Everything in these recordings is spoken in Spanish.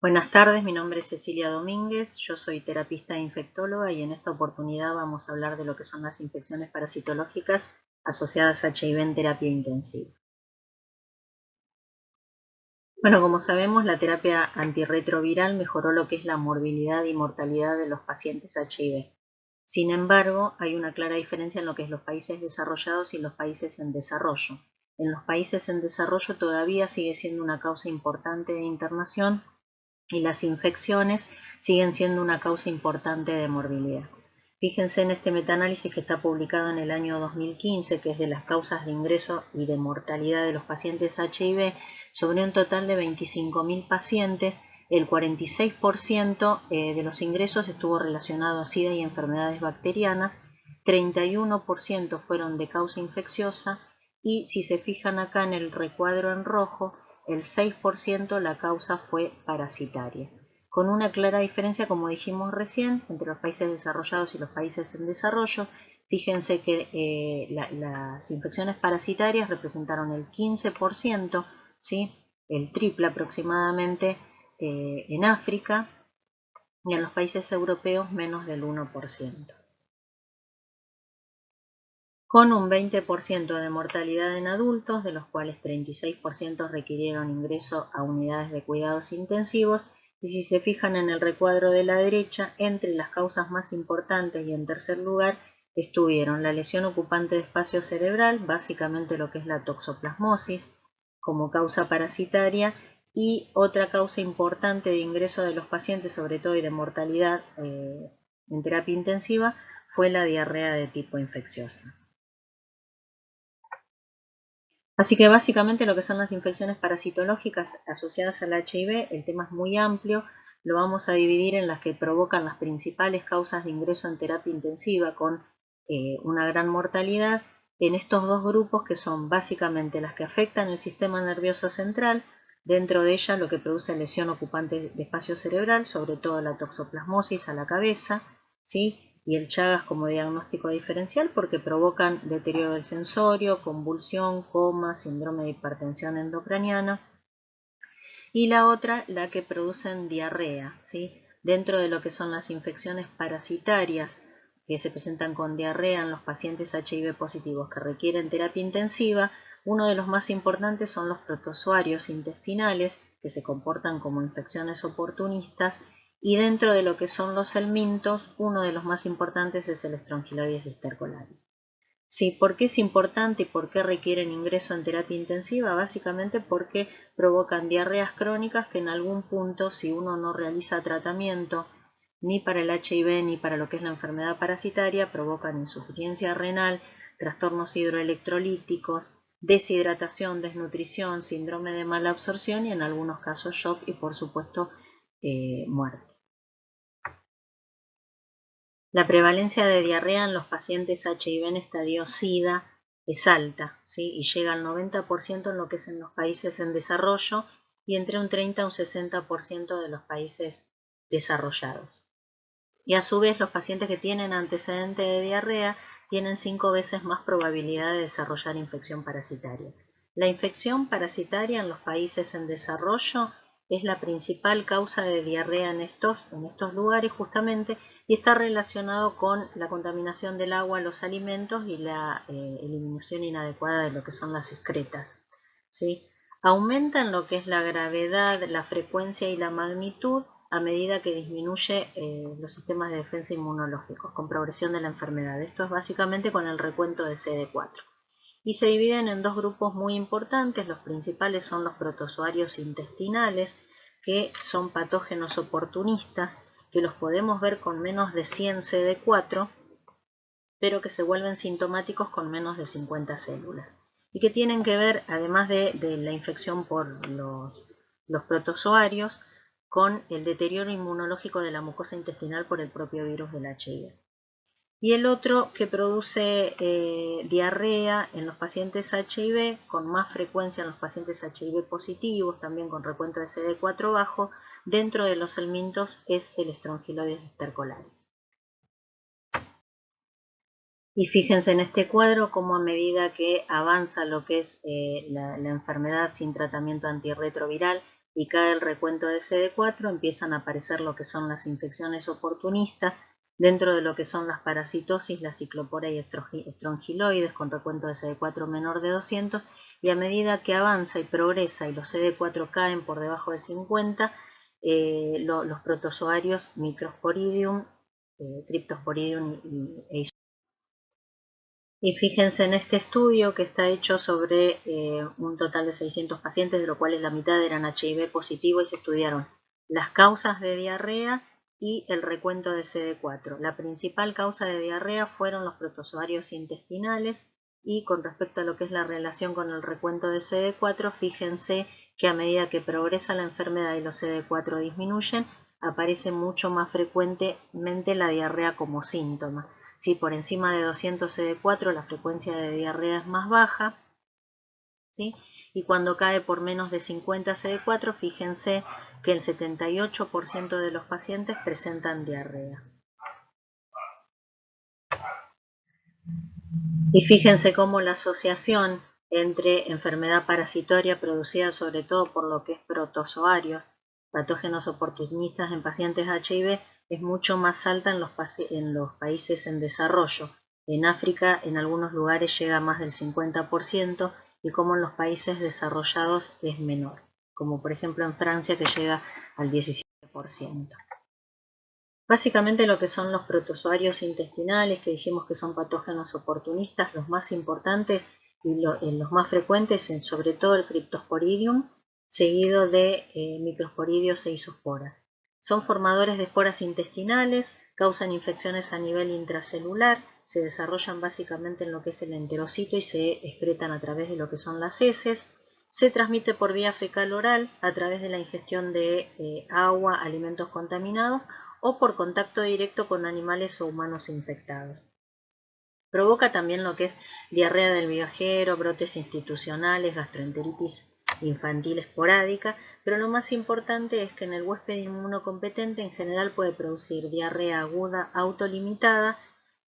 Buenas tardes, mi nombre es Cecilia Domínguez, yo soy terapista e infectóloga y en esta oportunidad vamos a hablar de lo que son las infecciones parasitológicas asociadas a HIV en terapia intensiva. Bueno, como sabemos, la terapia antirretroviral mejoró lo que es la morbilidad y mortalidad de los pacientes HIV. Sin embargo, hay una clara diferencia en lo que es los países desarrollados y los países en desarrollo. En los países en desarrollo todavía sigue siendo una causa importante de internación y las infecciones siguen siendo una causa importante de morbilidad. Fíjense en este metaanálisis que está publicado en el año 2015, que es de las causas de ingreso y de mortalidad de los pacientes HIV, sobre un total de 25.000 pacientes, el 46% de los ingresos estuvo relacionado a SIDA y enfermedades bacterianas, 31% fueron de causa infecciosa y si se fijan acá en el recuadro en rojo, el 6% la causa fue parasitaria, con una clara diferencia, como dijimos recién, entre los países desarrollados y los países en desarrollo. Fíjense que las infecciones parasitarias representaron el 15%, ¿sí? El triple aproximadamente en África, y en los países europeos menos del 1%. Con un 20% de mortalidad en adultos, de los cuales 36% requirieron ingreso a unidades de cuidados intensivos, y si se fijan en el recuadro de la derecha, entre las causas más importantes y en tercer lugar estuvieron la lesión ocupante de espacio cerebral, básicamente lo que es la toxoplasmosis, como causa parasitaria, y otra causa importante de ingreso de los pacientes, sobre todo y de mortalidad en terapia intensiva, fue la diarrea de tipo infecciosa. Así que básicamente lo que son las infecciones parasitológicas asociadas al HIV, el tema es muy amplio, lo vamos a dividir en las que provocan las principales causas de ingreso en terapia intensiva con una gran mortalidad, en estos dos grupos que son básicamente las que afectan el sistema nervioso central, dentro de ellas lo que produce lesión ocupante de espacio cerebral, sobre todo la toxoplasmosis a la cabeza, ¿sí? Y el Chagas como diagnóstico diferencial porque provocan deterioro del sensorio, convulsión, coma, síndrome de hipertensión endocraniana. Y la otra, la que producen diarrea, ¿sí? Dentro de lo que son las infecciones parasitarias que se presentan con diarrea en los pacientes HIV positivos que requieren terapia intensiva, uno de los más importantes son los protozoarios intestinales, que se comportan como infecciones oportunistas, y dentro de lo que son los helmintos, uno de los más importantes es el Strongyloides stercorarius. Sí, ¿por qué es importante y por qué requieren ingreso en terapia intensiva? Básicamente porque provocan diarreas crónicas que en algún punto, si uno no realiza tratamiento ni para el HIV ni para lo que es la enfermedad parasitaria, provocan insuficiencia renal, trastornos hidroelectrolíticos, deshidratación, desnutrición, síndrome de mala absorción y en algunos casos shock y por supuesto muerte. La prevalencia de diarrea en los pacientes HIV en estadio SIDA es alta, ¿sí? Y llega al 90% en lo que es en los países en desarrollo y entre un 30 a un 60% de los países desarrollados. Y a su vez los pacientes que tienen antecedente de diarrea tienen 5 veces más probabilidad de desarrollar infección parasitaria. La infección parasitaria en los países en desarrollo es la principal causa de diarrea en estos lugares justamente y está relacionado con la contaminación del agua, los alimentos y la eliminación inadecuada de lo que son las excretas, ¿sí? Aumenta en lo que es la gravedad, la frecuencia y la magnitud a medida que disminuye los sistemas de defensa inmunológicos con progresión de la enfermedad. Esto es básicamente con el recuento de CD4. Y se dividen en dos grupos muy importantes. Los principales son los protozoarios intestinales, que son patógenos oportunistas, que los podemos ver con menos de 100 CD4, pero que se vuelven sintomáticos con menos de 50 células. Y que tienen que ver, además de la infección por los protozoarios, con el deterioro inmunológico de la mucosa intestinal por el propio virus del HIV. Y el otro que produce diarrea en los pacientes HIV, con más frecuencia en los pacientes HIV positivos, también con recuento de CD4 bajo, dentro de los helmintos es el Strongyloides stercorarius. Y fíjense en este cuadro cómo a medida que avanza lo que es la enfermedad sin tratamiento antirretroviral, y cae el recuento de CD4, empiezan a aparecer lo que son las infecciones oportunistas, dentro de lo que son las parasitosis, la cicloporia y estrongiloides con recuento de CD4 menor de 200, y a medida que avanza y progresa y los CD4 caen por debajo de 50, los protozoarios Microsporidium, Cryptosporidium y fíjense en este estudio que está hecho sobre un total de 600 pacientes, de lo cual la mitad eran HIV positivo, y se estudiaron las causas de diarrea y el recuento de CD4. La principal causa de diarrea fueron los protozoarios intestinales, y con respecto a lo que es la relación con el recuento de CD4, fíjense que a medida que progresa la enfermedad y los CD4 disminuyen, aparece mucho más frecuentemente la diarrea como síntoma. Si por encima de 200 CD4 la frecuencia de diarrea es más baja, ¿sí? Y cuando cae por menos de 50 CD4, fíjense que el 78% de los pacientes presentan diarrea. Y fíjense cómo la asociación entre enfermedad parasitoria producida sobre todo por lo que es protozoarios, patógenos oportunistas en pacientes HIV, es mucho más alta en los países en desarrollo. En África, en algunos lugares llega a más del 50%, y como en los países desarrollados es menor, como por ejemplo en Francia, que llega al 17%. Básicamente lo que son los protozoarios intestinales, que dijimos que son patógenos oportunistas, los más importantes y los más frecuentes, sobre todo el Cryptosporidium, seguido de Microsporidios e Isospora. Son formadores de esporas intestinales, causan infecciones a nivel intracelular, se desarrollan básicamente en lo que es el enterocito y se excretan a través de lo que son las heces. Se transmite por vía fecal oral a través de la ingestión de agua, alimentos contaminados, o por contacto directo con animales o humanos infectados. Provoca también lo que es diarrea del viajero, brotes institucionales, gastroenteritis infantil esporádica, pero lo más importante es que en el huésped inmunocompetente en general puede producir diarrea aguda autolimitada,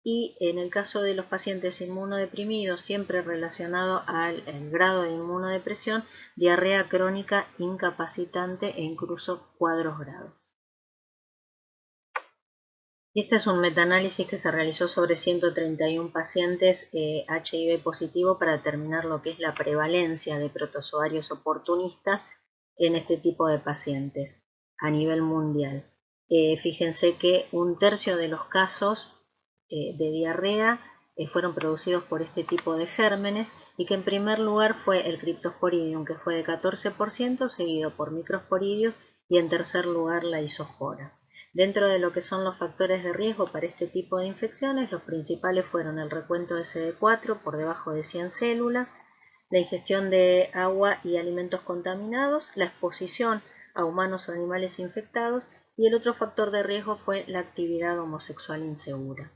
y en el caso de los pacientes inmunodeprimidos, siempre relacionado al grado de inmunodepresión, diarrea crónica incapacitante e incluso cuadros graves. Este es un metaanálisis que se realizó sobre 131 pacientes HIV positivo para determinar lo que es la prevalencia de protozoarios oportunistas en este tipo de pacientes a nivel mundial. Fíjense que un tercio de los casos de diarrea fueron producidos por este tipo de gérmenes, y que en primer lugar fue el Cryptosporidium, que fue de 14%, seguido por Microsporidium, y en tercer lugar la Isospora. Dentro de lo que son los factores de riesgo para este tipo de infecciones, los principales fueron el recuento de CD4 por debajo de 100 células, la ingestión de agua y alimentos contaminados, la exposición a humanos o animales infectados, y el otro factor de riesgo fue la actividad homosexual insegura.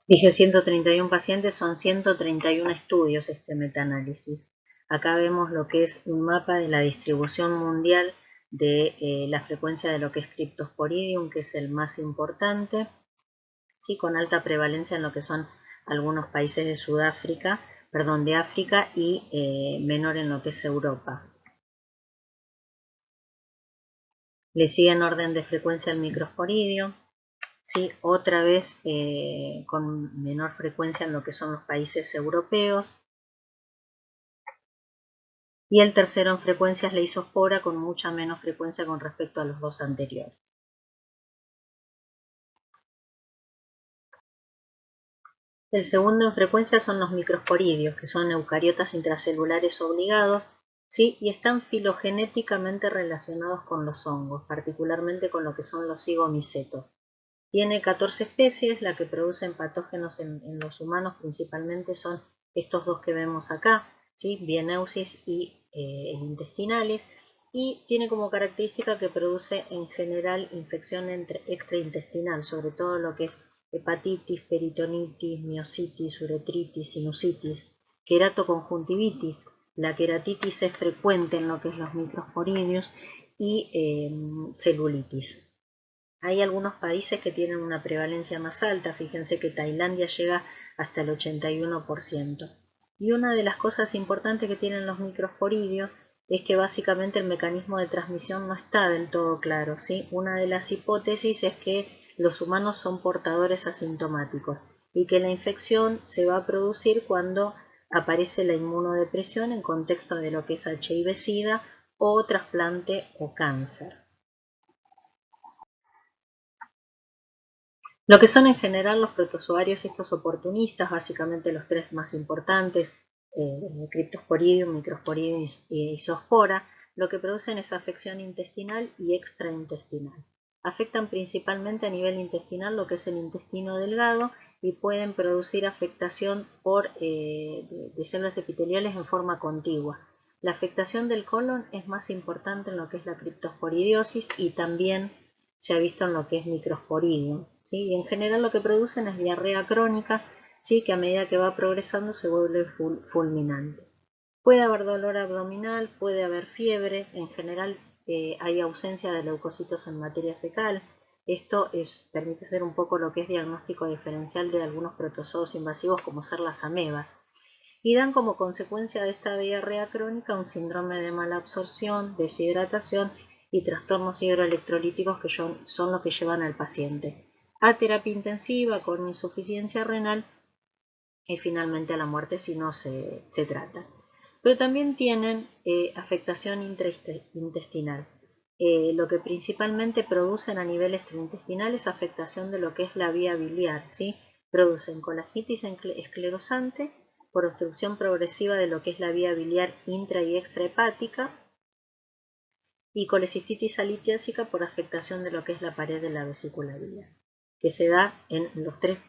Dije 131 pacientes, son 131 estudios este metaanálisis. Acá vemos lo que es un mapa de la distribución mundial de la frecuencia de lo que es Cryptosporidium, que es el más importante, ¿sí? Con alta prevalencia en lo que son algunos países de de África, y menor en lo que es Europa. Le sigue en orden de frecuencia el Microsporidium, ¿sí? Otra vez con menor frecuencia en lo que son los países europeos. Y el tercero en frecuencia es la Isospora, con mucha menos frecuencia con respecto a los dos anteriores. El segundo en frecuencia son los microsporidios, que son eucariotas intracelulares obligados, ¿sí? Y están filogenéticamente relacionados con los hongos, particularmente con lo que son los zigomicetos. Tiene 14 especies, la que producen patógenos en los humanos principalmente son estos dos que vemos acá, ¿sí? Bieneusis y intestinales, y tiene como característica que produce en general infección extraintestinal, sobre todo lo que es hepatitis, peritonitis, miositis, uretritis, sinusitis, queratoconjuntivitis. La queratitis es frecuente en lo que es los microsporidios, y celulitis. Hay algunos países que tienen una prevalencia más alta, fíjense que Tailandia llega hasta el 81%. Y una de las cosas importantes que tienen los microsporidios es que básicamente el mecanismo de transmisión no está del todo claro, ¿sí? Una de las hipótesis es que los humanos son portadores asintomáticos y que la infección se va a producir cuando aparece la inmunodepresión en contexto de lo que es HIV-Sida o trasplante o cáncer. Lo que son en general los protozoarios estos oportunistas, básicamente los tres más importantes, Cryptosporidium, Microsporidium y Zoospora, lo que producen es afección intestinal y extraintestinal. Afectan principalmente a nivel intestinal lo que es el intestino delgado y pueden producir afectación de células epiteliales en forma contigua. La afectación del colon es más importante en lo que es la criptosporidiosis y también se ha visto en lo que es Microsporidium, ¿sí? Y en general lo que producen es diarrea crónica, ¿sí? Que a medida que va progresando se vuelve fulminante. Puede haber dolor abdominal, puede haber fiebre, en general hay ausencia de leucocitos en materia fecal. Esto permite hacer un poco lo que es diagnóstico diferencial de algunos protozoos invasivos como ser las amebas. Y dan como consecuencia de esta diarrea crónica un síndrome de mala absorción, deshidratación y trastornos hidroelectrolíticos que son los que llevan al paciente a terapia intensiva con insuficiencia renal y finalmente a la muerte si no se trata. Pero también tienen afectación intraintestinal. Lo que principalmente producen a nivel extraintestinal es afectación de lo que es la vía biliar, ¿sí? Producen colagitis esclerosante por obstrucción progresiva de lo que es la vía biliar intra y extrahepática y colecistitis alitiásica por afectación de lo que es la pared de la vesícula biliar, que se da en los tres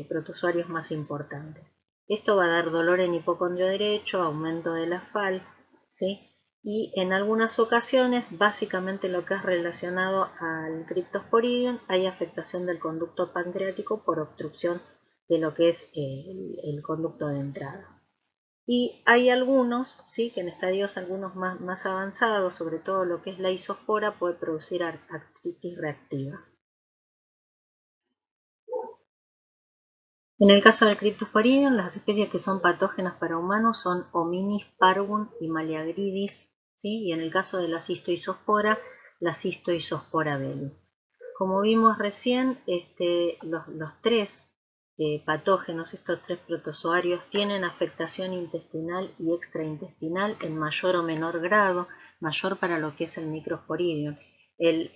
protozoarios más importantes. Esto va a dar dolor en hipocondrio derecho, aumento de la FAL, ¿sí? Y en algunas ocasiones, básicamente lo que es relacionado al Cryptosporidium, hay afectación del conducto pancreático por obstrucción de lo que es el conducto de entrada. Y hay algunos, ¿sí? Que en estadios algunos más avanzados, sobre todo lo que es la isospora, puede producir artritis reactiva. En el caso del Cryptosporidium, las especies que son patógenas para humanos son Hominis parvum y Meleagridis, ¿sí? Y en el caso de la cistoisospora, la cistoisospora belli. Como vimos recién, los tres patógenos, estos tres protozoarios, tienen afectación intestinal y extraintestinal en mayor o menor grado, mayor para lo que es el Microsporidium. El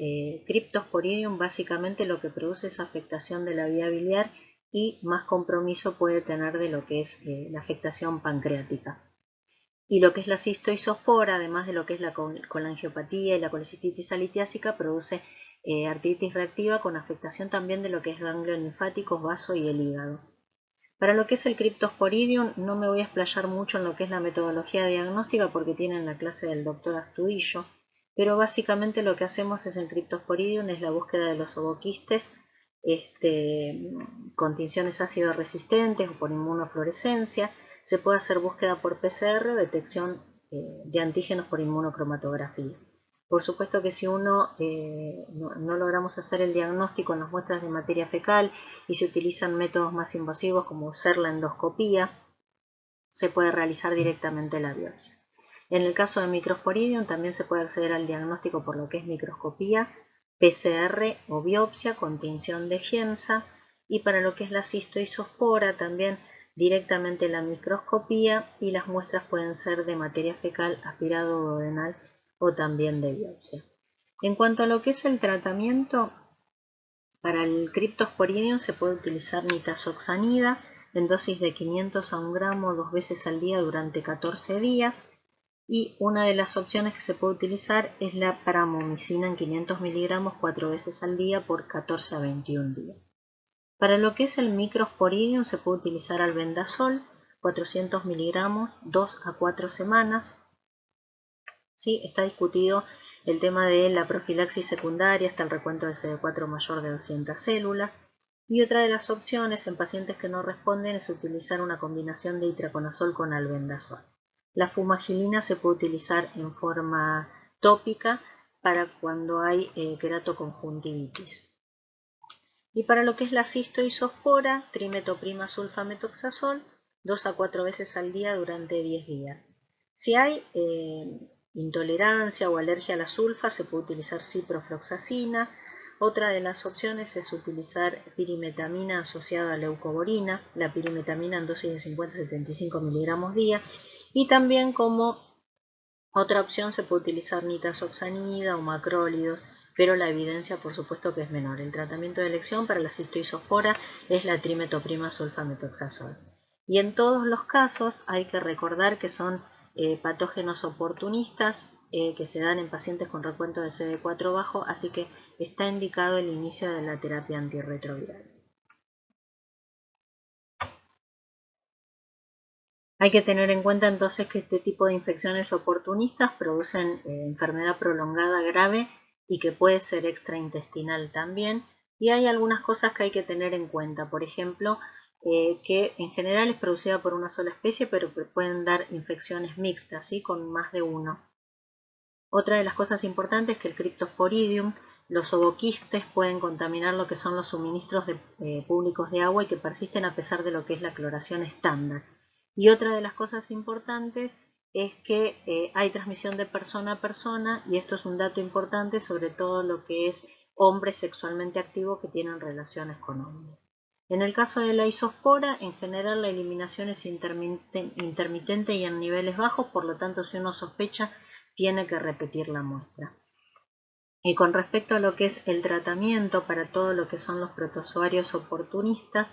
Cryptosporidium básicamente lo que produce es afectación de la vía biliar y más compromiso puede tener de lo que es la afectación pancreática. Y lo que es la cistoisospora, además de lo que es la colangiopatía y la colecistitis alitiásica, produce artritis reactiva con afectación también de lo que es ganglios linfáticos, vaso y el hígado. Para lo que es el Cryptosporidium no me voy a explayar mucho en lo que es la metodología diagnóstica porque tienen la clase del doctor Astudillo, pero básicamente lo que hacemos es en Cryptosporidium es la búsqueda de los ovoquistes con tinciones ácido resistentes o por inmunofluorescencia. Se puede hacer búsqueda por PCR o detección de antígenos por inmunocromatografía. Por supuesto que si uno no logramos hacer el diagnóstico en las muestras de materia fecal y se utilizan métodos más invasivos como ser la endoscopía, se puede realizar directamente la biopsia. En el caso de Microsporidium también se puede acceder al diagnóstico por lo que es microscopía, PCR o biopsia con tinción de Giemsa, y para lo que es la cistoisospora también directamente la microscopía, y las muestras pueden ser de materia fecal, aspirado duodenal o también de biopsia. En cuanto a lo que es el tratamiento, para el Cryptosporidium se puede utilizar nitazoxanida en dosis de 500 a 1 gramo 2 veces al día durante 14 días. Y una de las opciones que se puede utilizar es la paramomicina en 500 miligramos 4 veces al día por 14 a 21 días. Para lo que es el Microsporidium se puede utilizar albendazol, 400 miligramos, 2 a 4 semanas. ¿Sí? Está discutido el tema de la profilaxis secundaria hasta el recuento de CD4 mayor de 200 células. Y otra de las opciones en pacientes que no responden es utilizar una combinación de itraconazol con albendazol. La fumagilina se puede utilizar en forma tópica para cuando hay queratoconjuntivitis. Y para lo que es la cistoisospora, trimetoprima sulfametoxazol, 2 a 4 veces al día durante 10 días. Si hay intolerancia o alergia a la sulfa se puede utilizar ciprofloxacina. Otra de las opciones es utilizar pirimetamina asociada a leucovorina, la pirimetamina en dosis de 50 a 75 miligramos día, y también como otra opción se puede utilizar nitazoxanida o macrólidos, pero la evidencia por supuesto que es menor. El tratamiento de elección para la cistoisospora es la trimetoprima sulfametoxazol. Y en todos los casos hay que recordar que son patógenos oportunistas que se dan en pacientes con recuento de CD4 bajo, así que está indicado el inicio de la terapia antirretroviral. Hay que tener en cuenta entonces que este tipo de infecciones oportunistas producen enfermedad prolongada grave y que puede ser extraintestinal también. Y hay algunas cosas que hay que tener en cuenta. Por ejemplo, que en general es producida por una sola especie, pero que pueden dar infecciones mixtas, ¿sí? Con más de uno. Otra de las cosas importantes es que el Cryptosporidium, los ovoquistes pueden contaminar lo que son los suministros públicos de agua y que persisten a pesar de lo que es la cloración estándar. Y otra de las cosas importantes es que hay transmisión de persona a persona, y esto es un dato importante, sobre todo lo que es hombres sexualmente activos que tienen relaciones con hombres. En el caso de la isospora, en general la eliminación es intermitente y en niveles bajos, por lo tanto si uno sospecha tiene que repetir la muestra. Y con respecto a lo que es el tratamiento para todo lo que son los protozoarios oportunistas,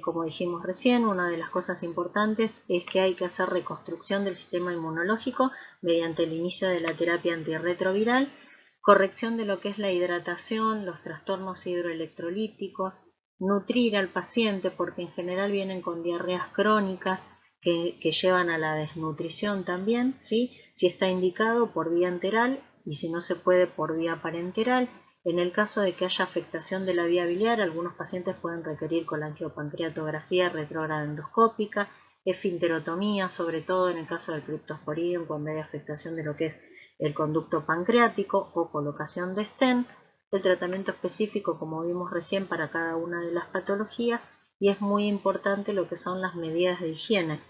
como dijimos recién, una de las cosas importantes es que hay que hacer reconstrucción del sistema inmunológico mediante el inicio de la terapia antirretroviral, corrección de lo que es la hidratación, los trastornos hidroelectrolíticos, nutrir al paciente porque en general vienen con diarreas crónicas que llevan a la desnutrición también, ¿sí? Si está indicado por vía enteral y si no se puede por vía parenteral. En el caso de que haya afectación de la vía biliar, algunos pacientes pueden requerir colangiopancreatografía retrógrada endoscópica, esfinterotomía, sobre todo en el caso del Cryptosporidium cuando hay afectación de lo que es el conducto pancreático o colocación de stent. El tratamiento específico, como vimos recién, para cada una de las patologías, y es muy importante lo que son las medidas de higiene,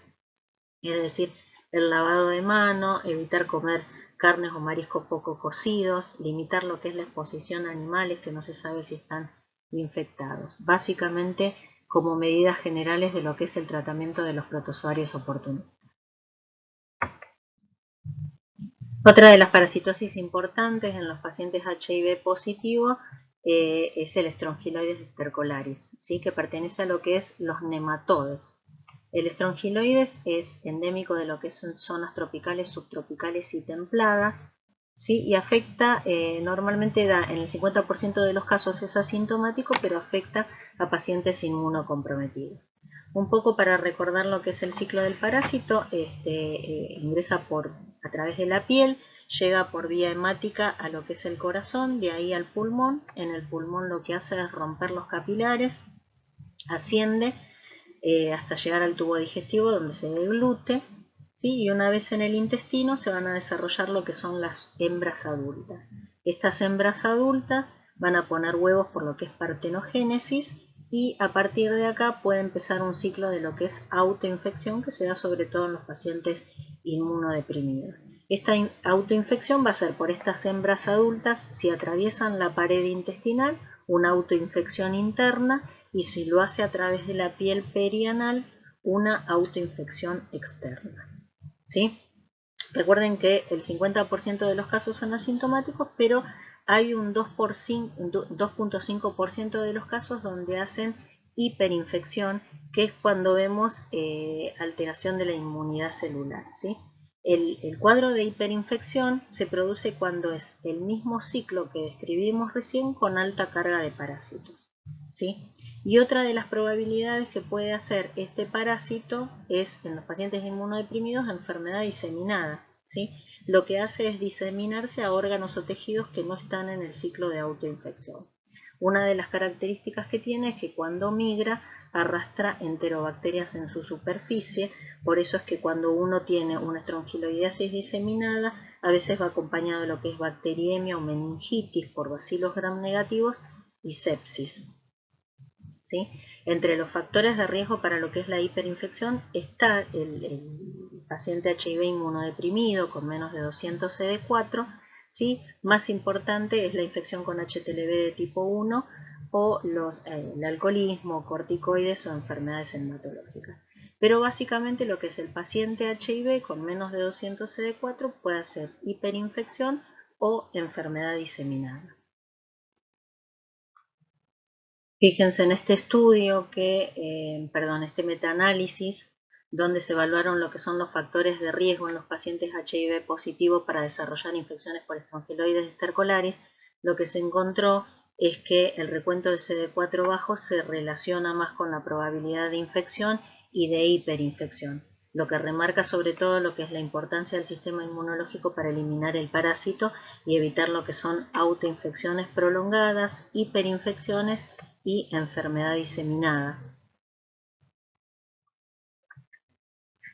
es decir, el lavado de mano, evitar comer carnes o mariscos poco cocidos, limitar lo que es la exposición a animales que no se sabe si están infectados. Básicamente como medidas generales de lo que es el tratamiento de los protozoarios oportunistas. Otra de las parasitosis importantes en los pacientes HIV positivos es el Strongyloides stercolaris, ¿sí? Que pertenece a lo que es los nematodes. El Strongyloides es endémico de lo que son zonas tropicales, subtropicales y templadas, ¿sí? Y afecta, normalmente en el 50% de los casos es asintomático, pero afecta a pacientes inmunocomprometidos. Un poco para recordar lo que es el ciclo del parásito, ingresa a través de la piel, llega por vía hemática a lo que es el corazón, de ahí al pulmón. En el pulmón lo que hace es romper los capilares, asciende hasta llegar al tubo digestivo donde se deglute, ¿sí? Y una vez en el intestino se van a desarrollar lo que son las hembras adultas. Estas hembras adultas van a poner huevos por lo que es partenogénesis, y a partir de acá puede empezar un ciclo de lo que es autoinfección que se da sobre todo en los pacientes inmunodeprimidos. Esta autoinfección va a ser por estas hembras adultas si atraviesan la pared intestinal, una autoinfección interna, y si lo hace a través de la piel perianal, una autoinfección externa, ¿sí? Recuerden que el 50% de los casos son asintomáticos, pero hay un 2.5% de los casos donde hacen hiperinfección, que es cuando vemos alteración de la inmunidad celular, ¿sí? El cuadro de hiperinfección se produce cuando es el mismo ciclo que describimos recién con alta carga de parásitos, ¿sí? Y otra de las probabilidades que puede hacer este parásito es, en los pacientes inmunodeprimidos, enfermedad diseminada, ¿sí? Lo que hace es diseminarse a órganos o tejidos que no están en el ciclo de autoinfección. Una de las características que tiene es que cuando migra arrastra enterobacterias en su superficie, por eso es que cuando uno tiene una estrongiloideasis diseminada, a veces va acompañado de lo que es bacteriemia o meningitis por bacilos gram negativos y sepsis, ¿sí? Entre los factores de riesgo para lo que es la hiperinfección está el paciente HIV inmunodeprimido con menos de 200 CD4, ¿sí? Más importante es la infección con HTLV de tipo 1 o el alcoholismo, corticoides o enfermedades hematológicas. Pero básicamente lo que es el paciente HIV con menos de 200 CD4 puede ser hiperinfección o enfermedad diseminada. Fíjense en este estudio este metaanálisis, donde se evaluaron lo que son los factores de riesgo en los pacientes HIV positivos para desarrollar infecciones por estrongeloides estercolaris. Lo que se encontró es que el recuento de CD4 bajo se relaciona más con la probabilidad de infección y de hiperinfección, lo que remarca sobre todo lo que es la importancia del sistema inmunológico para eliminar el parásito y evitar lo que son autoinfecciones prolongadas, hiperinfecciones y enfermedad diseminada.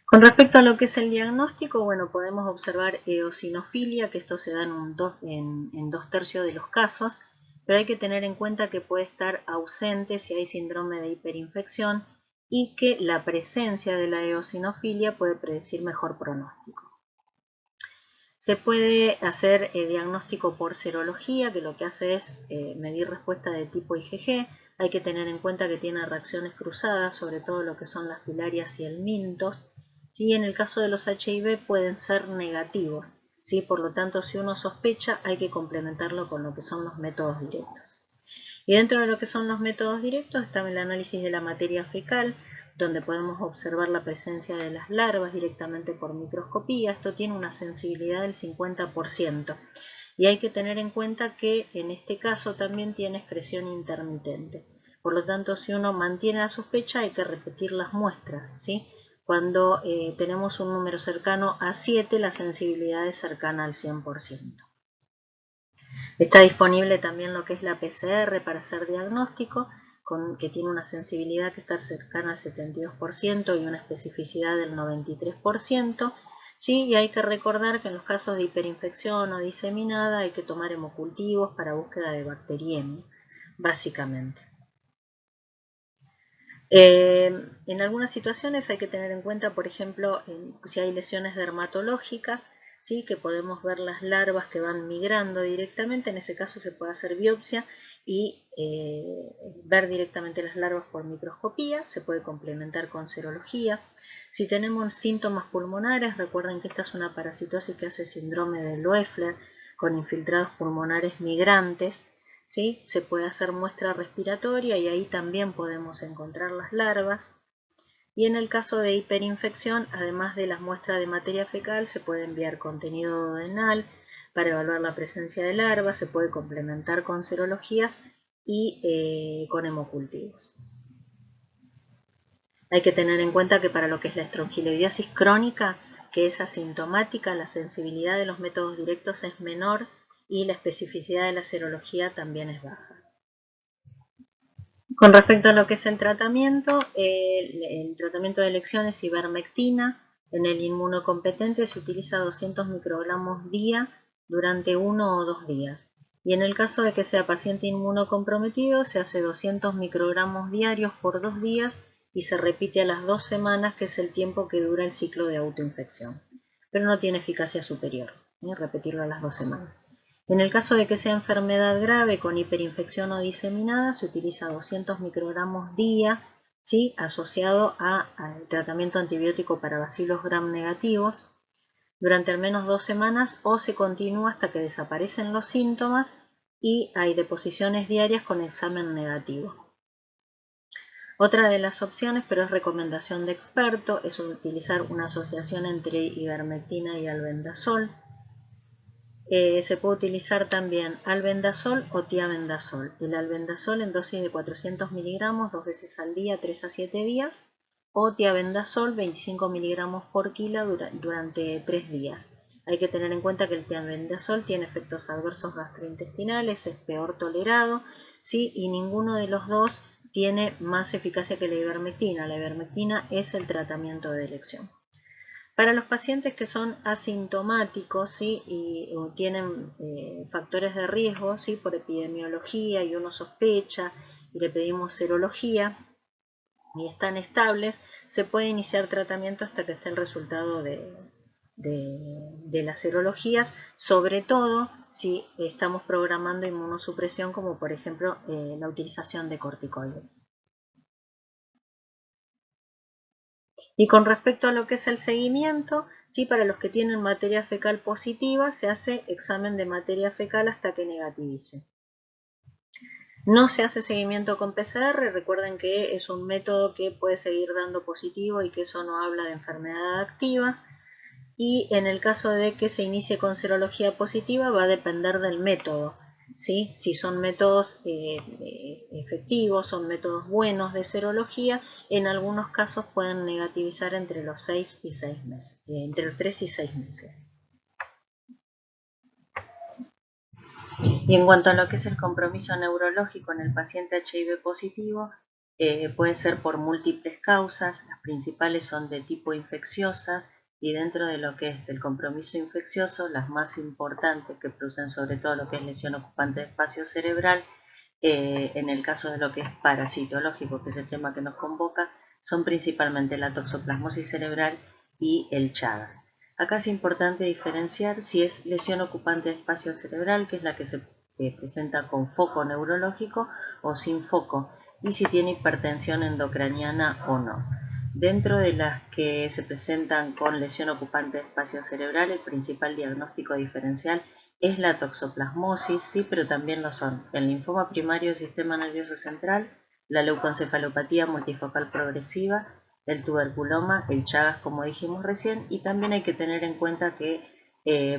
Con respecto a lo que es el diagnóstico, bueno, podemos observar eosinofilia, que esto se da en 2/3 de los casos, pero hay que tener en cuenta que puede estar ausente si hay síndrome de hiperinfección y que la presencia de la eosinofilia puede predecir mejor pronóstico. Se puede hacer diagnóstico por serología, que lo que hace es medir respuesta de tipo IgG. Hay que tener en cuenta que tiene reacciones cruzadas, sobre todo lo que son las filarias y el mintos, y en el caso de los HIV pueden ser negativos, ¿sí? Por lo tanto, si uno sospecha, hay que complementarlo con lo que son los métodos directos. Y dentro de lo que son los métodos directos está el análisis de la materia fecal, donde podemos observar la presencia de las larvas directamente por microscopía. Esto tiene una sensibilidad del 50%. Y hay que tener en cuenta que en este caso también tiene excreción intermitente. Por lo tanto, si uno mantiene la sospecha, hay que repetir las muestras, ¿sí? Cuando tenemos un número cercano a 7, la sensibilidad es cercana al 100%. Está disponible también lo que es la PCR para hacer diagnóstico, que tiene una sensibilidad que está cercana al 72% y una especificidad del 93%. ¿Sí? Y hay que recordar que en los casos de hiperinfección o diseminada hay que tomar hemocultivos para búsqueda de bacteriemia, básicamente. En algunas situaciones hay que tener en cuenta, por ejemplo, si hay lesiones dermatológicas, ¿sí? Que podemos ver las larvas que van migrando directamente. En ese caso se puede hacer biopsia y ver directamente las larvas por microscopía. Se puede complementar con serología. Si tenemos síntomas pulmonares, recuerden que esta es una parasitosis que hace síndrome de Loeffler con infiltrados pulmonares migrantes. ¿Sí? Se puede hacer muestra respiratoria y ahí también podemos encontrar las larvas. Y en el caso de hiperinfección, además de las muestras de materia fecal, se puede enviar contenido duodenal para evaluar la presencia de larvas, se puede complementar con serologías y con hemocultivos. Hay que tener en cuenta que para lo que es la estrongiloidiasis crónica, que es asintomática, la sensibilidad de los métodos directos es menor y la especificidad de la serología también es baja. Con respecto a lo que es el tratamiento de elección es ivermectina. En el inmunocompetente se utiliza 200 microgramos día durante 1 o 2 días. Y en el caso de que sea paciente inmunocomprometido, se hace 200 microgramos diarios por 2 días y se repite a las 2 semanas, que es el tiempo que dura el ciclo de autoinfección. Pero no tiene eficacia superior, repetirlo a las 2 semanas. En el caso de que sea enfermedad grave con hiperinfección o diseminada, se utiliza 200 microgramos día, ¿sí? Asociado al tratamiento antibiótico para bacilos gram negativos durante al menos 2 semanas, o se continúa hasta que desaparecen los síntomas y hay deposiciones diarias con examen negativo. Otra de las opciones, pero es recomendación de experto, es utilizar una asociación entre ivermectina y albendazol. Se puede utilizar también albendazol o tiabendazol. El albendazol en dosis de 400 miligramos 2 veces al día, 3 a 7 días, o tiabendazol 25 miligramos por kilo durante 3 días. Hay que tener en cuenta que el tiabendazol tiene efectos adversos gastrointestinales, es peor tolerado, ¿sí? Y ninguno de los dos tiene más eficacia que la ivermectina. La ivermectina es el tratamiento de elección. Para los pacientes que son asintomáticos, ¿sí? Y tienen factores de riesgo, ¿sí? Por epidemiología y uno sospecha y le pedimos serología, y están estables, se puede iniciar tratamiento hasta que esté el resultado de las serologías, sobre todo si estamos programando inmunosupresión, como por ejemplo la utilización de corticoides. Y con respecto a lo que es el seguimiento, ¿sí? Para los que tienen materia fecal positiva, se hace examen de materia fecal hasta que negativice. No se hace seguimiento con PCR, recuerden que es un método que puede seguir dando positivo y que eso no habla de enfermedad activa. Y en el caso de que se inicie con serología positiva, va a depender del método, ¿sí? Si son métodos efectivos, son métodos buenos de serología, en algunos casos pueden negativizar entre los 6 y 6 meses, entre los 3 y 6 meses. Y en cuanto a lo que es el compromiso neurológico en el paciente HIV positivo, puede ser por múltiples causas, las principales son de tipo infecciosas, y dentro de lo que es el compromiso infeccioso, las más importantes que producen sobre todo lo que es lesión ocupante de espacio cerebral, en el caso de lo que es parasitológico, que es el tema que nos convoca, son principalmente la toxoplasmosis cerebral y el Chagas. Acá es importante diferenciar si es lesión ocupante de espacio cerebral, que es la que se presenta con foco neurológico o sin foco, y si tiene hipertensión endocraniana o no. Dentro de las que se presentan con lesión ocupante de espacio cerebral, el principal diagnóstico diferencial es la toxoplasmosis, sí, pero también lo son el linfoma primario del sistema nervioso central, la leucoencefalopatía multifocal progresiva, el tuberculoma, el Chagas, como dijimos recién, y también hay que tener en cuenta que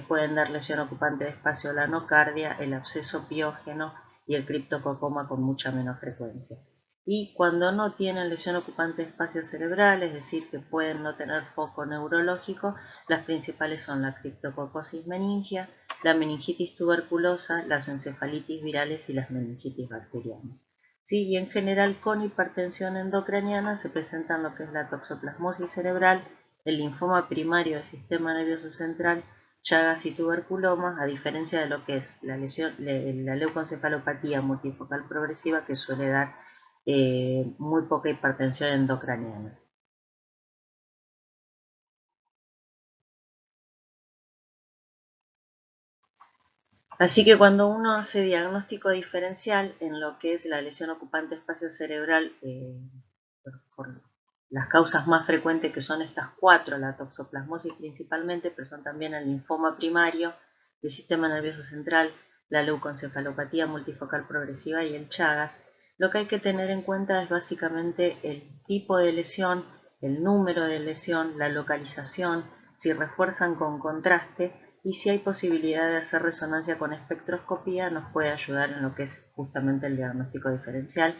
pueden dar lesión ocupante de espacio la nocardia, el absceso piógeno y el criptococoma con mucha menos frecuencia. Y cuando no tienen lesión ocupante de espacio cerebral, es decir, que pueden no tener foco neurológico, las principales son la criptococosis meningia, la meningitis tuberculosa, las encefalitis virales y las meningitis bacterianas. Sí, y en general con hipertensión endocraniana se presentan lo que es la toxoplasmosis cerebral, el linfoma primario del sistema nervioso central, Chagas y tuberculomas, a diferencia de lo que es la leucoencefalopatía multifocal progresiva, que suele dar muy poca hipertensión endocraniana. Así que cuando uno hace diagnóstico diferencial en lo que es la lesión ocupante espacio cerebral, por las causas más frecuentes que son estas 4, la toxoplasmosis principalmente, pero son también el linfoma primario del sistema nervioso central, la leucoencefalopatía multifocal progresiva y el Chagas, lo que hay que tener en cuenta es básicamente el tipo de lesión, el número de lesión, la localización, si refuerzan con contraste y si hay posibilidad de hacer resonancia con espectroscopía, nos puede ayudar en lo que es justamente el diagnóstico diferencial,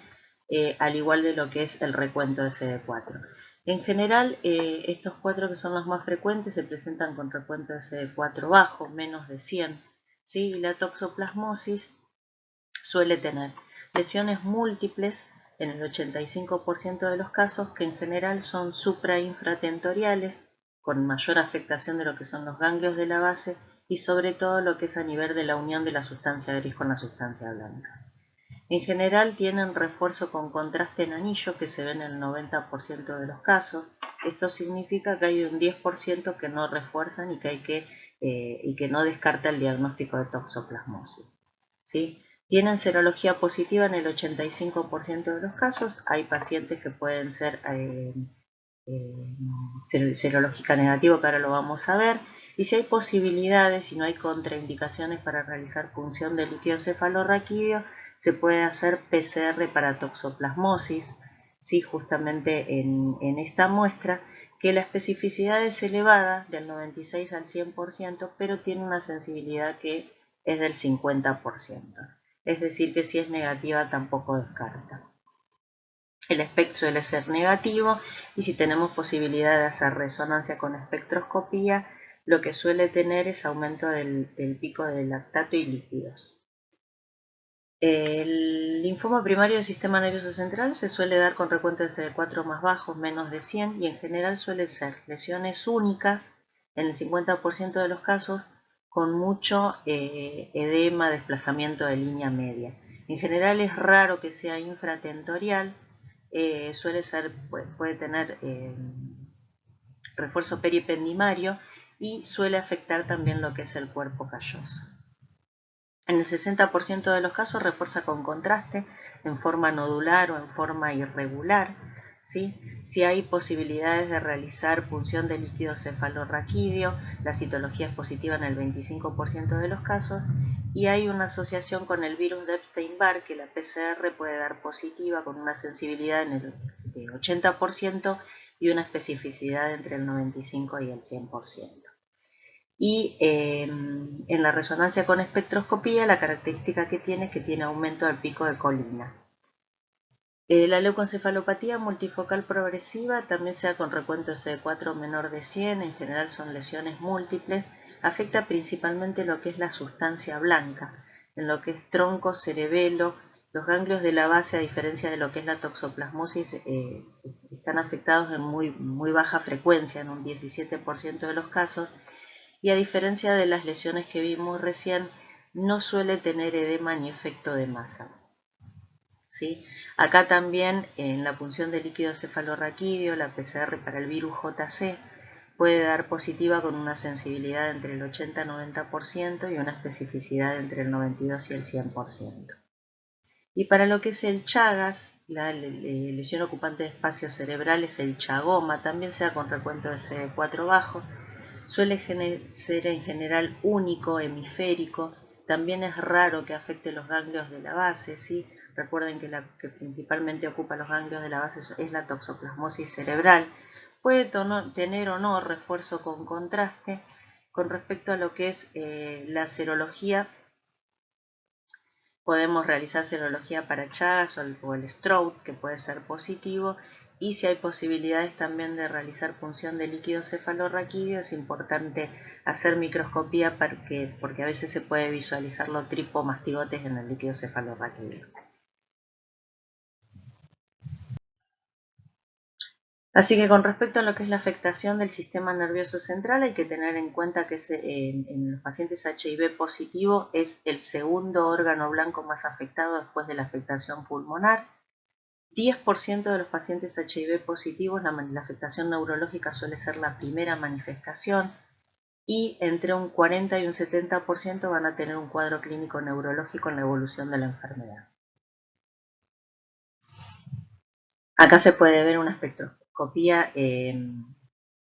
al igual de lo que es el recuento de CD4. En general, estos 4 que son los más frecuentes se presentan con recuento de CD4 bajo, menos de 100, ¿sí? Y la toxoplasmosis suele tener lesiones múltiples en el 85% de los casos, que en general son suprainfratentoriales, con mayor afectación de lo que son los ganglios de la base y sobre todo lo que es a nivel de la unión de la sustancia gris con la sustancia blanca. En general tienen refuerzo con contraste en anillo, que se ve en el 90% de los casos. Esto significa que hay un 10% que no refuerzan y que no descarta el diagnóstico de toxoplasmosis, ¿sí? Tienen serología positiva en el 85% de los casos. Hay pacientes que pueden ser serológica negativa, que ahora lo vamos a ver. Y si hay posibilidades, si no hay contraindicaciones para realizar punción de líquido cefalorraquídeo, se puede hacer PCR para toxoplasmosis, ¿sí? Justamente en esta muestra, que la especificidad es elevada, del 96 al 100%, pero tiene una sensibilidad que es del 50%. Es decir, que si es negativa tampoco descarta. El espectro suele ser negativo y si tenemos posibilidad de hacer resonancia con espectroscopía, lo que suele tener es aumento del pico de lactato y lípidos. El linfoma primario del sistema nervioso central se suele dar con recuentos de CD4 más bajos, menos de 100, y en general suele ser lesiones únicas, en el 50% de los casos, con mucho edema, desplazamiento de línea media. En general es raro que sea infratentorial, puede tener refuerzo peripendimario y suele afectar también lo que es el cuerpo calloso. En el 60% de los casos refuerza con contraste en forma nodular o en forma irregular, ¿sí? Si hay posibilidades de realizar punción de líquido cefalorraquídeo, la citología es positiva en el 25% de los casos y hay una asociación con el virus de Epstein-Barr que la PCR puede dar positiva con una sensibilidad en el 80% y una especificidad entre el 95 y el 100%. Y en la resonancia con espectroscopía la característica que tiene es que tiene aumento del pico de colina. La leucoencefalopatía multifocal progresiva también se da con recuento CD4 menor de 100, en general son lesiones múltiples, afecta principalmente lo que es la sustancia blanca, en lo que es tronco, cerebelo, los ganglios de la base, a diferencia de lo que es la toxoplasmosis, están afectados en muy baja frecuencia, en un 17% de los casos, y a diferencia de las lesiones que vimos recién, no suele tener edema ni efecto de masa. ¿Sí? Acá también en la punción de líquido cefalorraquídeo, la PCR para el virus JC puede dar positiva con una sensibilidad entre el 80 y 90% y una especificidad entre el 92 y el 100%. Y para lo que es el Chagas, la lesión ocupante de espacios cerebrales, el chagoma, también se da con recuento de CD4 bajo, suele ser en general único, hemisférico, también es raro que afecte los ganglios de la base, ¿sí? Recuerden que la que principalmente ocupa los ganglios de la base es la toxoplasmosis cerebral. Puede tener o no refuerzo con contraste. Con respecto a lo que es la serología, podemos realizar serología para Chagas o el Stroud, que puede ser positivo, y si hay posibilidades también de realizar punción de líquido cefalorraquídeo, es importante hacer microscopía porque a veces se puede visualizar los tripomastigotes en el líquido cefalorraquídeo. Así que con respecto a lo que es la afectación del sistema nervioso central, hay que tener en cuenta que en los pacientes HIV positivo es el segundo órgano blanco más afectado después de la afectación pulmonar. 10% de los pacientes HIV positivos, la afectación neurológica suele ser la primera manifestación y entre un 40 y un 70% van a tener un cuadro clínico neurológico en la evolución de la enfermedad. Acá se puede ver una espectroscopía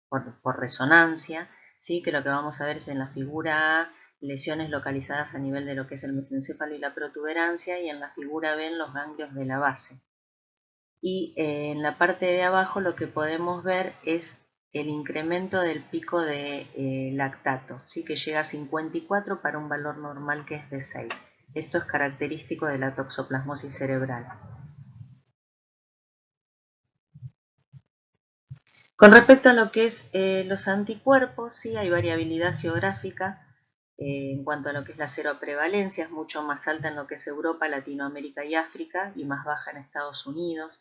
por resonancia, ¿sí? Que lo que vamos a ver es en la figura A, lesiones localizadas a nivel de lo que es el mesencéfalo y la protuberancia, y en la figura B, en los ganglios de la base. Y en la parte de abajo lo que podemos ver es el incremento del pico de lactato, ¿sí? Que llega a 54 para un valor normal que es de 6. Esto es característico de la toxoplasmosis cerebral. Con respecto a lo que es los anticuerpos, sí hay variabilidad geográfica en cuanto a lo que es la seroprevalencia, es mucho más alta en lo que es Europa, Latinoamérica y África y más baja en Estados Unidos.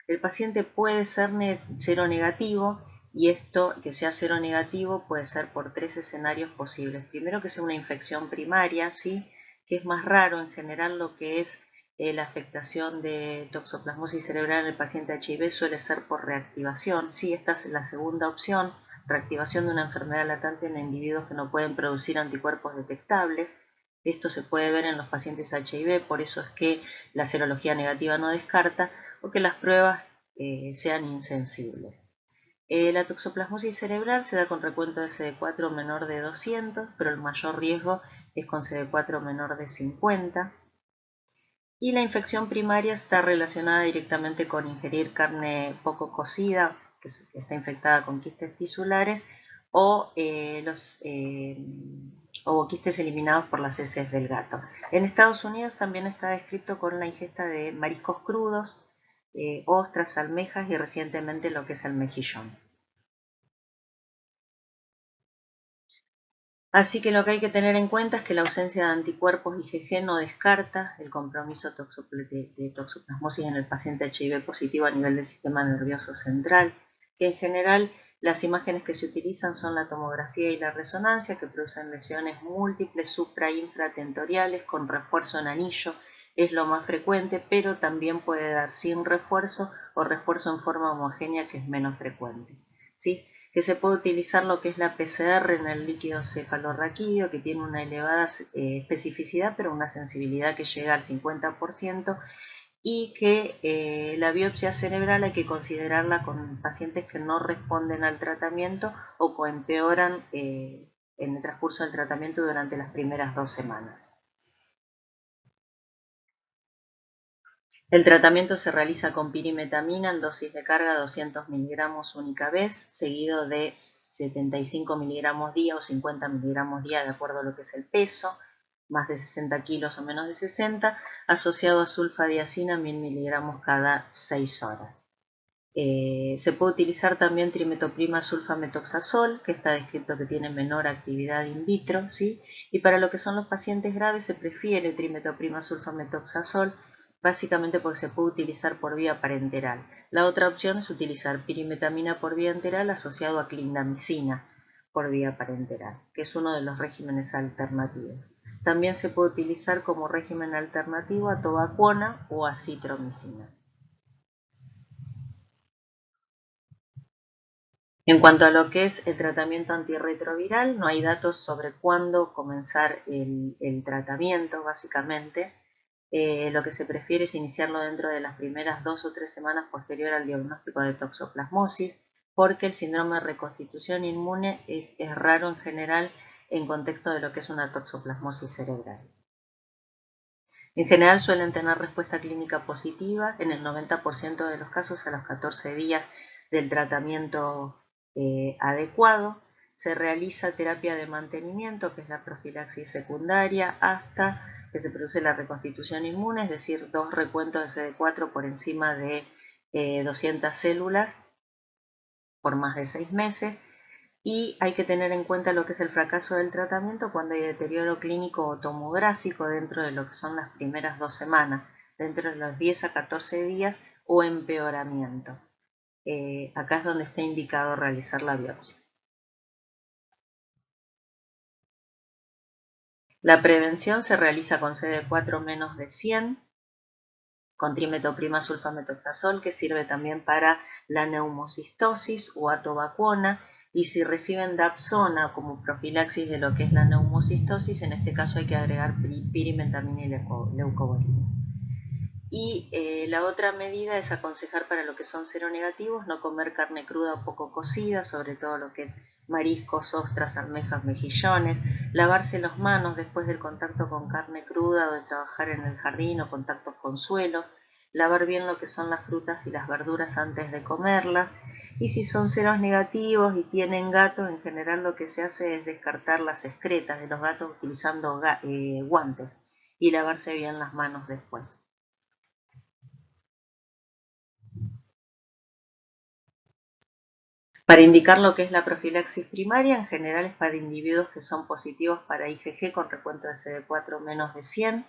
El paciente puede ser seronegativo y esto, que sea seronegativo, puede ser por 3 escenarios posibles. Primero, que sea una infección primaria, ¿sí? Que es más raro en general lo que es la afectación de toxoplasmosis cerebral en el paciente HIV suele ser por reactivación. Sí, esta es la segunda opción, reactivación de una enfermedad latente en individuos que no pueden producir anticuerpos detectables. Esto se puede ver en los pacientes HIV, por eso es que la serología negativa no descarta o que las pruebas sean insensibles. La toxoplasmosis cerebral se da con recuento de CD4 menor de 200, pero el mayor riesgo es con CD4 menor de 50. Y la infección primaria está relacionada directamente con ingerir carne poco cocida, que está infectada con quistes tisulares, o quistes eliminados por las heces del gato. En Estados Unidos también está descrito con la ingesta de mariscos crudos, ostras, almejas y recientemente lo que es el mejillón. Así que lo que hay que tener en cuenta es que la ausencia de anticuerpos IgG no descarta el compromiso de toxoplasmosis en el paciente HIV positivo a nivel del sistema nervioso central, que en general las imágenes que se utilizan son la tomografía y la resonancia, que producen lesiones múltiples supra e infratentoriales con refuerzo en anillo es lo más frecuente, pero también puede dar sin refuerzo o refuerzo en forma homogénea, que es menos frecuente, ¿sí? Que se puede utilizar lo que es la PCR en el líquido cefalorraquídeo, que tiene una elevada especificidad, pero una sensibilidad que llega al 50%, y que la biopsia cerebral hay que considerarla con pacientes que no responden al tratamiento o que empeoran en el transcurso del tratamiento durante las primeras 2 semanas. El tratamiento se realiza con pirimetamina en dosis de carga 200 miligramos única vez, seguido de 75 miligramos día o 50 miligramos día, de acuerdo a lo que es el peso, más de 60 kilos o menos de 60, asociado a sulfadiacina 1000 miligramos cada 6 horas. Se puede utilizar también trimetoprima sulfametoxazol, que está descrito que tiene menor actividad in vitro, ¿sí? Y para lo que son los pacientes graves se prefiere trimetoprima sulfametoxazol, básicamente porque se puede utilizar por vía parenteral. La otra opción es utilizar pirimetamina por vía enteral asociado a clindamicina por vía parenteral, que es uno de los regímenes alternativos. También se puede utilizar como régimen alternativo a tobacuona o a citromicina. En cuanto a lo que es el tratamiento antirretroviral, no hay datos sobre cuándo comenzar el tratamiento, básicamente. Lo que se prefiere es iniciarlo dentro de las primeras 2 o 3 semanas posterior al diagnóstico de toxoplasmosis, porque el síndrome de reconstitución inmune es raro en general en contexto de lo que es una toxoplasmosis cerebral. En general suelen tener respuesta clínica positiva en el 90% de los casos a los 14 días del tratamiento adecuado. Se realiza terapia de mantenimiento, que es la profilaxis secundaria, hasta que se produce la reconstitución inmune, es decir, 2 recuentos de CD4 por encima de 200 células por más de 6 meses. Y hay que tener en cuenta lo que es el fracaso del tratamiento cuando hay deterioro clínico o tomográfico dentro de lo que son las primeras 2 semanas, dentro de los 10 a 14 días, o empeoramiento. Acá es donde está indicado realizar la biopsia. La prevención se realiza con CD4 menos de 100, con trimetoprima sulfametoxazol, que sirve también para la neumocistosis o atovacuona, y si reciben dapsona como profilaxis de lo que es la neumocistosis, en este caso hay que agregar pirimetamina y leucovorina. Y la otra medida es aconsejar para lo que son seronegativos no comer carne cruda o poco cocida, sobre todo lo que es mariscos, ostras, almejas, mejillones, lavarse las manos después del contacto con carne cruda o de trabajar en el jardín o contactos con suelos, lavar bien lo que son las frutas y las verduras antes de comerlas, y si son seros negativos y tienen gatos, en general lo que se hace es descartar las excretas de los gatos utilizando guantes y lavarse bien las manos después. Para indicar lo que es la profilaxis primaria, en general es para individuos que son positivos para IgG con recuento de CD4 menos de 100.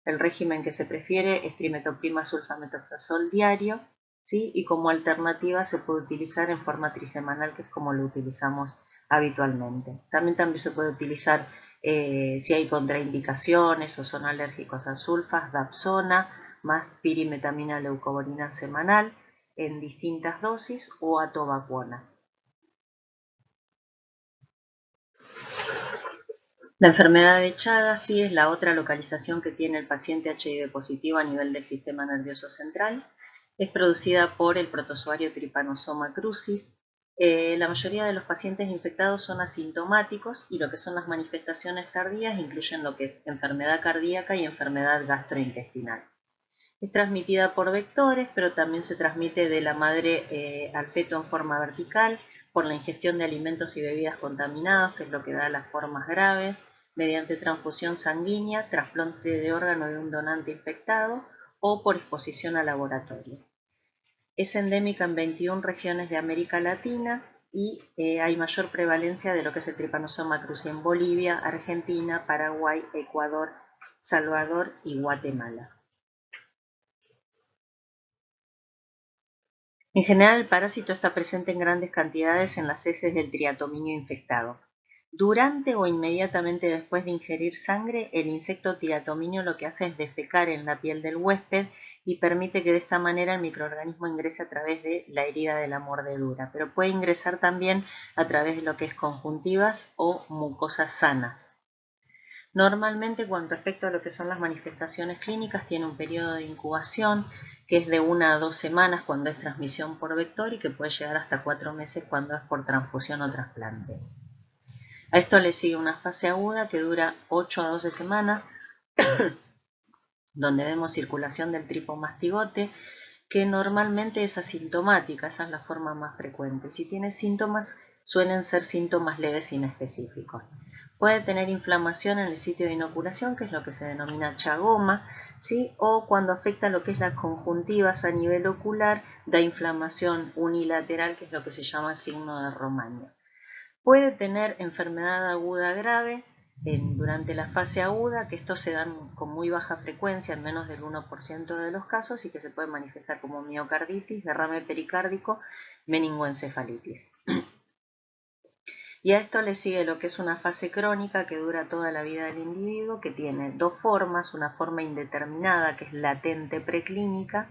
El régimen que se prefiere es trimetoprima sulfametoxazol diario, ¿sí? Y como alternativa se puede utilizar en forma trisemanal, que es como lo utilizamos habitualmente. También se puede utilizar si hay contraindicaciones o son alérgicos a sulfas, dapsona, más pirimetamina leucovorina semanal en distintas dosis o atovacuona. La enfermedad de Chagas sí es la otra localización que tiene el paciente HIV positivo a nivel del sistema nervioso central. Es producida por el protozoario Trypanosoma crucis. La mayoría de los pacientes infectados son asintomáticos y lo que son las manifestaciones tardías incluyen lo que es enfermedad cardíaca y enfermedad gastrointestinal. Es transmitida por vectores, pero también se transmite de la madre al feto en forma vertical, por la ingestión de alimentos y bebidas contaminados, que es lo que da las formas graves, mediante transfusión sanguínea, trasplante de órgano de un donante infectado o por exposición a laboratorio. Es endémica en 21 regiones de América Latina y hay mayor prevalencia de lo que es el Trypanosoma cruzi en Bolivia, Argentina, Paraguay, Ecuador, Salvador y Guatemala. En general, el parásito está presente en grandes cantidades en las heces del triatominio infectado. Durante o inmediatamente después de ingerir sangre, el insecto tiratomíneo lo que hace es defecar en la piel del huésped y permite que de esta manera el microorganismo ingrese a través de la herida de la mordedura, pero puede ingresar también a través de lo que es conjuntivas o mucosas sanas. Normalmente, con respecto a lo que son las manifestaciones clínicas, tiene un periodo de incubación que es de 1 a 2 semanas cuando es transmisión por vector y que puede llegar hasta 4 meses cuando es por transfusión o trasplante. A esto le sigue una fase aguda que dura 8 a 12 semanas, donde vemos circulación del tripomastigote, que normalmente es asintomática, esa es la forma más frecuente. Si tiene síntomas, suelen ser síntomas leves e inespecíficos. Puede tener inflamación en el sitio de inoculación, que es lo que se denomina chagoma, ¿sí? O cuando afecta lo que es las conjuntivas a nivel ocular, da inflamación unilateral, que es lo que se llama signo de Romaña. Puede tener enfermedad aguda grave durante la fase aguda, que estos se dan con muy baja frecuencia, en menos del 1% de los casos, y que se puede manifestar como miocarditis, derrame pericárdico, meningoencefalitis. Y a esto le sigue lo que es una fase crónica que dura toda la vida del individuo, que tiene dos formas, una forma indeterminada que es latente preclínica,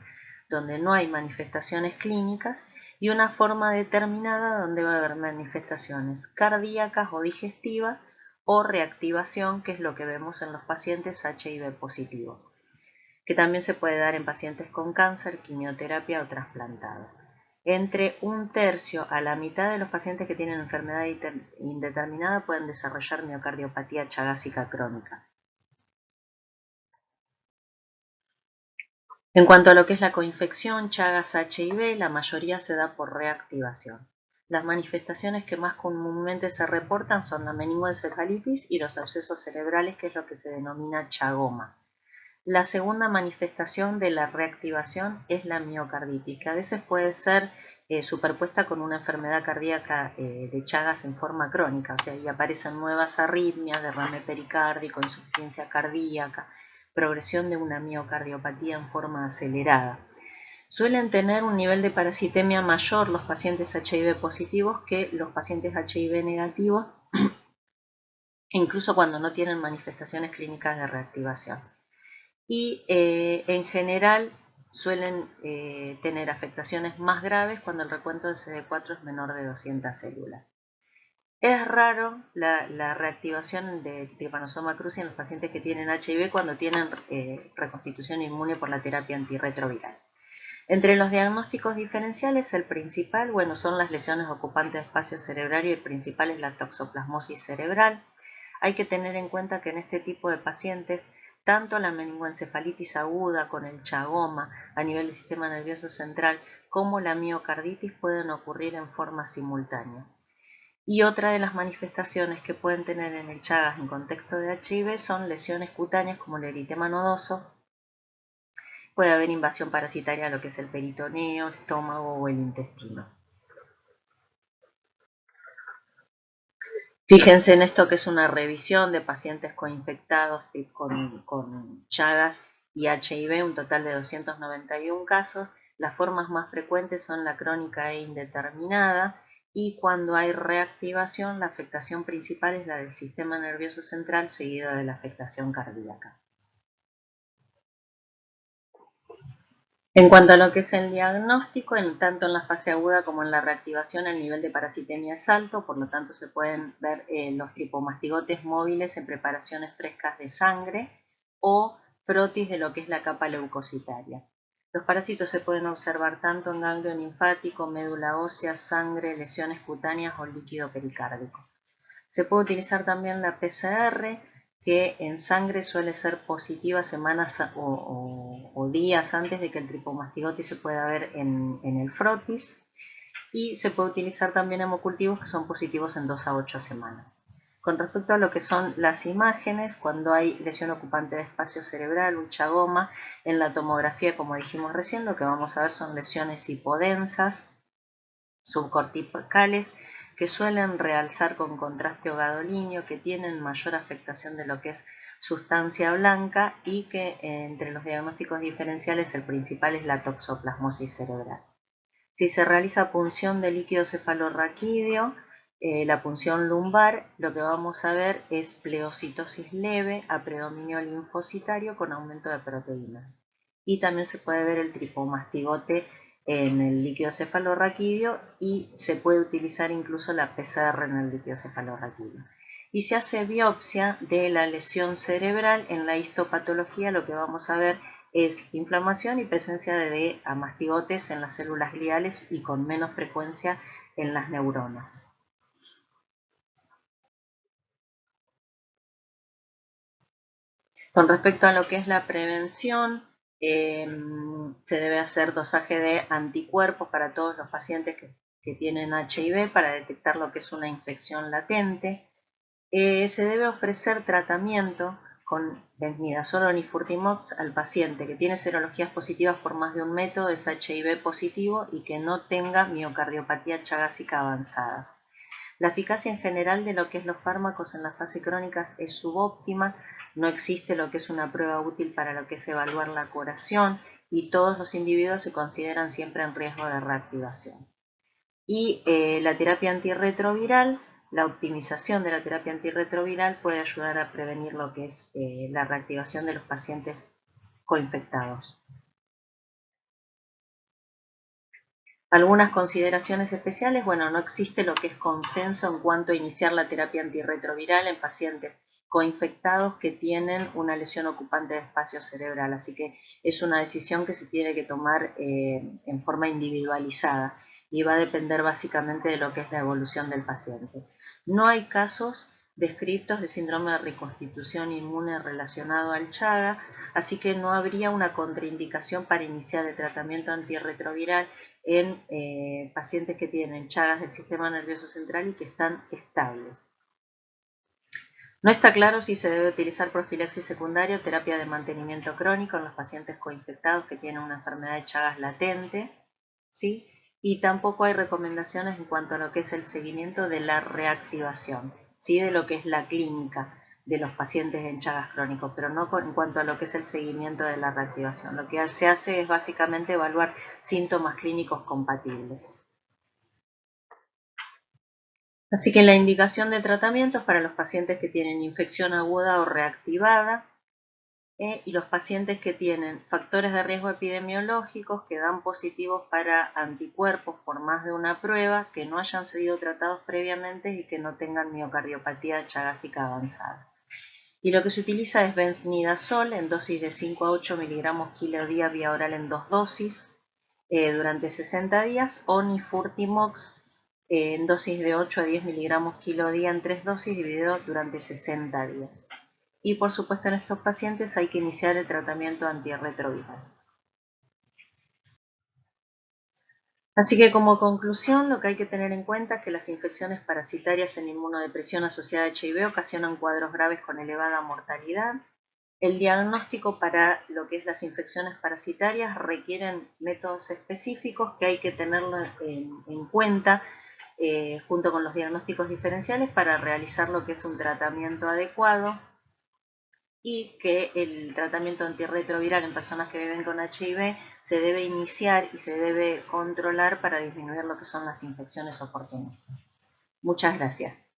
donde no hay manifestaciones clínicas, y una forma determinada donde va a haber manifestaciones cardíacas o digestivas o reactivación, que es lo que vemos en los pacientes HIV positivos, que también se puede dar en pacientes con cáncer, quimioterapia o trasplantados. Entre un tercio a la mitad de los pacientes que tienen enfermedad indeterminada pueden desarrollar miocardiopatía chagásica crónica. En cuanto a lo que es la coinfección, Chagas HIV, la mayoría se da por reactivación. Las manifestaciones que más comúnmente se reportan son la meningoencefalitis y los abscesos cerebrales, que es lo que se denomina chagoma. La segunda manifestación de la reactivación es la miocarditis, que a veces puede ser superpuesta con una enfermedad cardíaca de Chagas en forma crónica, o sea, ahí aparecen nuevas arritmias, derrame pericárdico, insuficiencia cardíaca, progresión de una miocardiopatía en forma acelerada. Suelen tener un nivel de parasitemia mayor los pacientes HIV positivos que los pacientes HIV negativos, incluso cuando no tienen manifestaciones clínicas de reactivación. Y en general suelen tener afectaciones más graves cuando el recuento de CD4 es menor de 200 células. Es raro la reactivación de Trypanosoma cruzi en los pacientes que tienen HIV cuando tienen reconstitución inmune por la terapia antirretroviral. Entre los diagnósticos diferenciales, el principal, son las lesiones ocupantes de espacio cerebral y el principal es la toxoplasmosis cerebral. Hay que tener en cuenta que en este tipo de pacientes, tanto la meningoencefalitis aguda con el chagoma a nivel del sistema nervioso central como la miocarditis pueden ocurrir en forma simultánea. Y otra de las manifestaciones que pueden tener en el Chagas en contexto de HIV son lesiones cutáneas como el eritema nodoso. Puede haber invasión parasitaria a lo que es el peritoneo, estómago o el intestino. Fíjense en esto que es una revisión de pacientes coinfectados con Chagas y HIV, un total de 291 casos. Las formas más frecuentes son la crónica e indeterminada, y cuando hay reactivación, la afectación principal es la del sistema nervioso central, seguida de la afectación cardíaca. En cuanto a lo que es el diagnóstico, tanto en la fase aguda como en la reactivación, el nivel de parasitemia es alto, por lo tanto se pueden ver los tripomastigotes móviles en preparaciones frescas de sangre o frotis de lo que es la capa leucocitaria. Los parásitos se pueden observar tanto en ganglio linfático, médula ósea, sangre, lesiones cutáneas o líquido pericárdico. Se puede utilizar también la PCR, que en sangre suele ser positiva semanas o días antes de que el tripomastigotis se pueda ver en el frotis, y se puede utilizar también hemocultivos que son positivos en 2 a 8 semanas. Con respecto a lo que son las imágenes, cuando hay lesión ocupante de espacio cerebral o chagoma, en la tomografía, como dijimos recién, lo que vamos a ver son lesiones hipodensas, subcorticales, que suelen realzar con contraste o gadolíneo, que tienen mayor afectación de lo que es sustancia blanca, y que entre los diagnósticos diferenciales el principal es la toxoplasmosis cerebral. Si se realiza punción de líquido cefalorraquídeo, la punción lumbar, lo que vamos a ver es pleocitosis leve a predominio linfocitario con aumento de proteínas. Y también se puede ver el tripomastigote en el líquido cefalorraquídeo y se puede utilizar incluso la PCR en el líquido cefalorraquídeo. Y se hace biopsia de la lesión cerebral. En la histopatología lo que vamos a ver es inflamación y presencia de amastigotes en las células gliales y con menos frecuencia en las neuronas. Con respecto a lo que es la prevención, se debe hacer dosaje de anticuerpos para todos los pacientes que tienen HIV para detectar lo que es una infección latente. Se debe ofrecer tratamiento con benzimidazol o nifurtimox al paciente que tiene serologías positivas por más de un método, es HIV positivo y que no tenga miocardiopatía chagásica avanzada. La eficacia en general de lo que es los fármacos en la fase crónica es subóptima, no existe lo que es una prueba útil para lo que es evaluar la curación y todos los individuos se consideran siempre en riesgo de reactivación. Y la terapia antirretroviral, la optimización de la terapia antirretroviral puede ayudar a prevenir lo que es la reactivación de los pacientes coinfectados. Algunas consideraciones especiales, bueno, no existe lo que es consenso en cuanto a iniciar la terapia antirretroviral en pacientes coinfectados que tienen una lesión ocupante de espacio cerebral, así que es una decisión que se tiene que tomar en forma individualizada y va a depender básicamente de lo que es la evolución del paciente. No hay casos descritos de síndrome de reconstitución inmune relacionado al Chaga, así que no habría una contraindicación para iniciar el tratamiento antirretroviral en pacientes que tienen Chagas del sistema nervioso central y que están estables. No está claro si se debe utilizar profilaxis secundaria o terapia de mantenimiento crónico en los pacientes coinfectados que tienen una enfermedad de Chagas latente, ¿sí? Y tampoco hay recomendaciones en cuanto a lo que es el seguimiento de la reactivación, ¿sí? De lo que es la clínica de los pacientes en Chagas crónicos, pero no en cuanto a lo que es el seguimiento de la reactivación. Lo que se hace es básicamente evaluar síntomas clínicos compatibles. Así que la indicación de tratamientos para los pacientes que tienen infección aguda o reactivada y los pacientes que tienen factores de riesgo epidemiológicos que dan positivos para anticuerpos por más de una prueba, que no hayan sido tratados previamente y que no tengan miocardiopatía chagásica avanzada. Y lo que se utiliza es benzimidazol en dosis de 5 a 8 miligramos kilo día vía oral en 2 dosis durante 60 días o nifurtimox en dosis de 8 a 10 miligramos kilo día en 3 dosis dividido durante 60 días. Y por supuesto en estos pacientes hay que iniciar el tratamiento antirretroviral. Así que como conclusión, lo que hay que tener en cuenta es que las infecciones parasitarias en inmunodepresión asociada a HIV ocasionan cuadros graves con elevada mortalidad. El diagnóstico para lo que es las infecciones parasitarias requieren métodos específicos que hay que tenerlo en cuenta junto con los diagnósticos diferenciales para realizar lo que es un tratamiento adecuado y que el tratamiento antirretroviral en personas que viven con HIV se debe iniciar y se debe controlar para disminuir lo que son las infecciones oportunistas. Muchas gracias.